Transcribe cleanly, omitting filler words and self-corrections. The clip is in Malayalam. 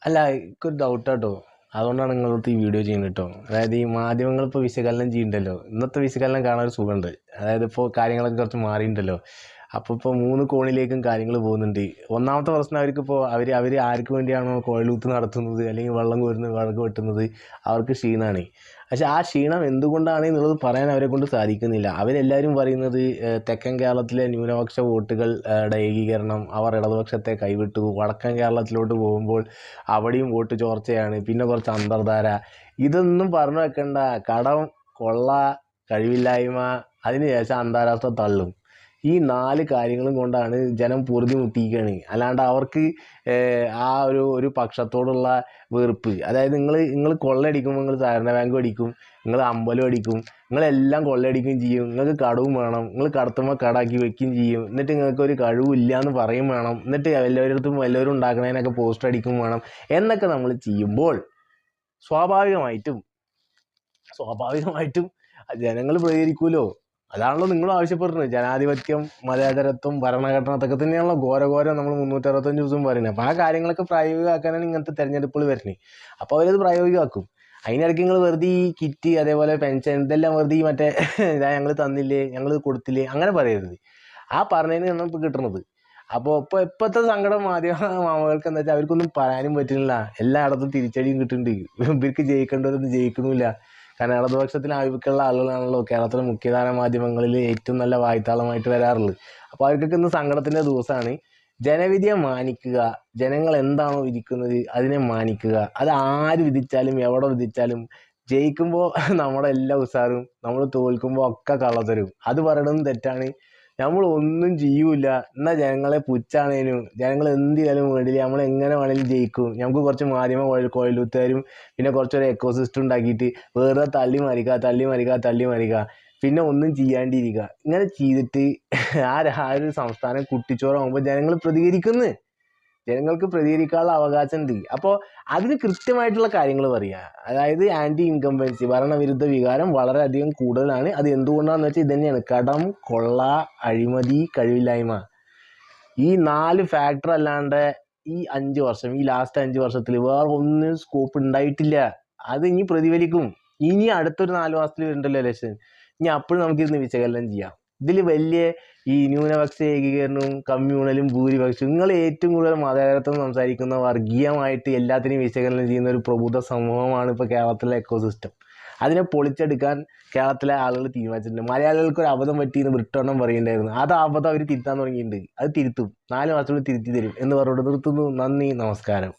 അല്ല എനിക്കൊരു ഡൗട്ടാട്ടോ. അതുകൊണ്ടാണ് നിങ്ങളടുത്ത് ഈ വീഡിയോ ചെയ്യുന്നത് കേട്ടോ. അതായത് ഈ മാധ്യമങ്ങൾ ഇപ്പോൾ വിശകലനം ചെയ്യുന്നുണ്ടല്ലോ, ഇന്നത്തെ വിശകലനം കാണാൻ ഒരു സുഖമുണ്ട്. അതായത് ഇപ്പോൾ കാര്യങ്ങളൊക്കെ കുറച്ച് മാറിയിട്ടുണ്ടല്ലോ. അപ്പോൾ ഇപ്പോൾ 3 കോണിലേക്കും കാര്യങ്ങൾ പോകുന്നുണ്ട്. ഒന്നാമത്തെ പ്രശ്നം അവർക്കിപ്പോൾ അവർ ആർക്ക് വേണ്ടിയാണോ കുഴലൂത്ത് നടത്തുന്നത് അല്ലെങ്കിൽ വെള്ളം കോരുന്നത് വിറക് വെട്ടുന്നത് അവർക്ക് ക്ഷീണമാണ്. പക്ഷെ ആ ക്ഷീണം എന്തുകൊണ്ടാണ് എന്നുള്ളത് പറയാൻ അവരെ കൊണ്ട് സാധിക്കുന്നില്ല. അവരെല്ലാവരും പറയുന്നത് തെക്കൻ കേരളത്തിലെ ന്യൂനപക്ഷ വോട്ടുകളുടെ ഏകീകരണം, അവർ ഇടതുപക്ഷത്തെ കൈവിട്ടു. വടക്കൻ കേരളത്തിലോട്ട് പോകുമ്പോൾ അവിടെയും വോട്ട് ചോർച്ചയാണ്, പിന്നെ കുറച്ച് അന്തർധാര. ഇതൊന്നും പറഞ്ഞു വെക്കണ്ട. കടം, കൊള്ള, കഴിവില്ലായ്മ, അതിനുശേഷം അന്താരാഷ്ട്ര തള്ളും. ഈ 4 കാര്യങ്ങളും കൊണ്ടാണ് ജനം പൊറുതി മുട്ടിയിരിക്കുകയാണ്. അല്ലാണ്ട് അവർക്ക് ആ ഒരു പക്ഷത്തോടുള്ള വെറുപ്പ്. അതായത് നിങ്ങൾ കൊള്ളയടിക്കുമ്പോൾ നിങ്ങൾ സഹകരണ ബാങ്ക് അടിക്കും, നിങ്ങൾ അമ്പലം അടിക്കും, നിങ്ങളെല്ലാം കൊള്ളയടിക്കുകയും ചെയ്യും. നിങ്ങൾക്ക് കടവും വേണം, നിങ്ങൾ കടത്തുമ്പോൾ കടാക്കി വെക്കുകയും ചെയ്യും. എന്നിട്ട് നിങ്ങൾക്ക് ഒരു കഴിവില്ല എന്ന് പറയും വേണം. എന്നിട്ട് എല്ലാവരും ഉണ്ടാക്കണതിനൊക്കെ പോസ്റ്റർ അടിക്കും വേണം. എന്നൊക്കെ നമ്മൾ ചെയ്യുമ്പോൾ സ്വാഭാവികമായിട്ടും ജനങ്ങൾ പ്രതികരിക്കുമല്ലോ. അതാണല്ലോ നിങ്ങൾ ആവശ്യപ്പെടുന്നത്. ജനാധിപത്യം, മതേതരത്വം, ഭരണഘടന, അതൊക്കെ തന്നെയാണല്ലോ ഘോരം നമ്മൾ 365 ദിവസവും പറയുന്നത്. അപ്പോൾ ആ കാര്യങ്ങളൊക്കെ പ്രായോഗികമാക്കാനാണ് ഇങ്ങനത്തെ തെരഞ്ഞെടുപ്പുകൾ വരുന്നത്. അപ്പോൾ അവരത് പ്രായോഗികമാക്കും. അതിനിടയ്ക്ക് നിങ്ങൾ വെറുതെ ഈ കിറ്റ്, അതേപോലെ പെൻഷൻ, ഇതെല്ലാം വെറുതെ മറ്റേ ഇതാ ഞങ്ങൾ തന്നില്ലേ, ഞങ്ങൾ കൊടുത്തില്ലേ, അങ്ങനെ പറയരുത്. ആ പറഞ്ഞതിന് നമ്മൾ ഇപ്പോൾ കിട്ടുന്നത്. അപ്പോൾ ഇപ്പോഴത്തെ സങ്കടം മാധ്യമങ്ങൾക്ക് എന്താ വെച്ചാൽ അവർക്കൊന്നും പറയാനും പറ്റുന്നില്ല. എല്ലായിടത്തും തിരിച്ചടിയും കിട്ടുന്നുണ്ട്. ഇവർക്ക് ജയിക്കേണ്ടവരൊന്നും ജയിക്കണമില്ല. കാരണം ഇടതുപക്ഷത്തിന് ആഭിമുഖ്യമുള്ള ആളുകളാണല്ലോ കേരളത്തിലെ മുഖ്യധാര മാധ്യമങ്ങളിൽ ഏറ്റവും നല്ല വായ്ത്താളമായിട്ട് വരാറുള്ളത്. അപ്പോൾ അവർക്കൊക്കെ ഇന്ന് സങ്കടത്തിൻ്റെ ദിവസമാണ്. ജനവിധിയെ മാനിക്കുക, ജനങ്ങൾ എന്താണോ വിധിക്കുന്നത് അതിനെ മാനിക്കുക. അത് ആര് വിധിച്ചാലും എവിടെ വിധിച്ചാലും ജയിക്കുമ്പോൾ നമ്മുടെ എല്ലാ ഉസാറും, നമ്മൾ തോൽക്കുമ്പോൾ ഒക്കെ കള്ളത്തരും. അത് പറയണതും തെറ്റാണ്. നമ്മൾ ഒന്നും ചെയ്യൂല, എന്നാൽ ജനങ്ങളെ പുച്ഛാണേനും ജനങ്ങൾ എന്ത് ചെയ്യാലും വേണ്ടില്ല, നമ്മൾ എങ്ങനെ വേണമെങ്കിലും ജയിക്കും. നമുക്ക് കുറച്ച് മാധ്യമ കോയിലൂത്തുകാരും പിന്നെ കുറച്ചൊരു എക്കോസിസ്റ്റം ഉണ്ടാക്കിയിട്ട് വേറെ തള്ളി മറിക്കുക, പിന്നെ ഒന്നും ചെയ്യാണ്ടിരിക്കുക. ഇങ്ങനെ ചെയ്തിട്ട് ആ ഒരു സംസ്ഥാനം കുട്ടിച്ചോറാകുമ്പോൾ ജനങ്ങൾക്ക് പ്രതികരിക്കാനുള്ള അവകാശമുണ്ട്. അപ്പോൾ അതിന് കൃത്യമായിട്ടുള്ള കാര്യങ്ങൾ പറയുക. അതായത് ആൻറ്റി ഇൻകംബൻസി, ഭരണവിരുദ്ധ വികാരം വളരെയധികം കൂടുതലാണ്. അത് എന്തുകൊണ്ടാണെന്ന് വെച്ചാൽ ഇതുതന്നെയാണ്: കടം, കൊള്ള, അഴിമതി, കഴിവില്ലായ്മ. ഈ 4 ഫാക്ടർ അല്ലാണ്ട് ഈ 5 വർഷം, ഈ ലാസ്റ്റ് 5 വർഷത്തിൽ വേറെ ഒന്നും സ്കോപ്പ് ഉണ്ടായിട്ടില്ല. അത് ഇനി പ്രതിഫലിക്കും. ഇനി അടുത്തൊരു 4 മാസത്തിൽ വരുന്നുണ്ടല്ലോ ഇലക്ഷൻ. ഇനി അപ്പോഴും നമുക്കിരുന്ന് വിശകലനം ചെയ്യാം. ഇതിൽ വലിയ ഈ ന്യൂനപക്ഷ ഏകീകരണവും കമ്മ്യൂണലും ഭൂരിപക്ഷവും, നിങ്ങൾ ഏറ്റവും കൂടുതൽ മതേതരത്വം സംസാരിക്കുന്ന, വർഗീയമായിട്ട് എല്ലാത്തിനെയും വിശകലനം ചെയ്യുന്ന ഒരു പ്രബുദ്ധ സമൂഹമാണ് ഇപ്പോൾ കേരളത്തിലെ എക്കോസിസ്റ്റം. അതിനെ പൊളിച്ചെടുക്കാൻ കേരളത്തിലെ ആളുകൾ തീരുമാനിച്ചിട്ടുണ്ട്. മലയാളികൾക്ക് ഒരു അബദ്ധം പറ്റിയെന്ന് ബ്രിട്ടോണം പറയുന്നുണ്ടായിരുന്നു. അത് അബദ്ധം അവർ തിരുത്താൻ തുടങ്ങിയിട്ടുണ്ട്. അത് തിരുത്തും, 4 മാസത്തിനുള്ളിൽ തിരുത്തി തരും എന്ന് പറഞ്ഞുകൊണ്ട് നിർത്തുന്നു. നന്ദി, നമസ്കാരം.